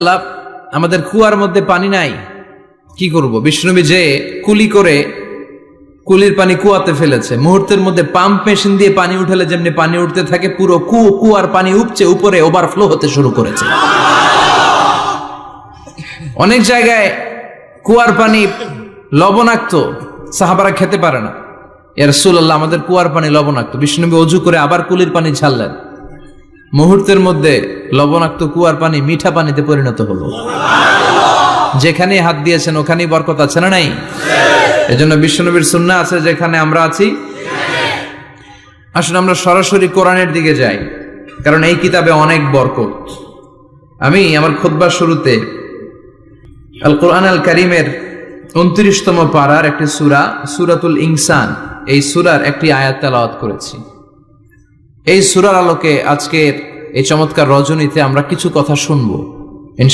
আল্লাহ আমাদের কুয়ার মধ্যে পানি নাই, কি করব? বিষ্ণুনবী যে কুলি করে কুলির পানি কুয়াতে ফেলেছে, মুহূর্তের মধ্যে পাম্প মেশিন দিয়ে পানি উঠালে যেমনি পানি উঠতে থাকে, পুরো কুয়ার পানি উপচে উপরে ওভারফ্লো হতে শুরু করেছে। অনেক জায়গায় কুয়ার পানি লবণাক্ত, সাহাবারা খেতে পারে না। ইয়া রাসূলুল্লাহ, আমাদের কুয়ার পানি লবণাক্ত। বিষ্ণুনবী ওযু করে আবার কুলির পানি ছাড়লেন, মুহূর্তের মধ্যে লবণাক্ত কুয়ার পানি মিঠা পানিতে পরিণত হলো। যেখানে হাত দিয়েছেন ওখানেই বরকত আছে না নাই? এজন্য বিশ্বনবীর সুন্নাহ আছে, যেখানে আমরা আছি আসলে আমরা সরাসরি কোরআনের দিকে যাই, কারণ এই কিতাবে অনেক বরকত। আমি আমার খুতবার শুরুতে আল কোরআন আল কারীমের 29তম পারার একটি সূরা, সূরাতুল ইনসান, এই সূরার একটি আয়াত তেলাওয়াত করেছি। এই সূরার আলোকে আজকের এই চমৎকার রজনীতে আমরা কিছু কথা শুনবো।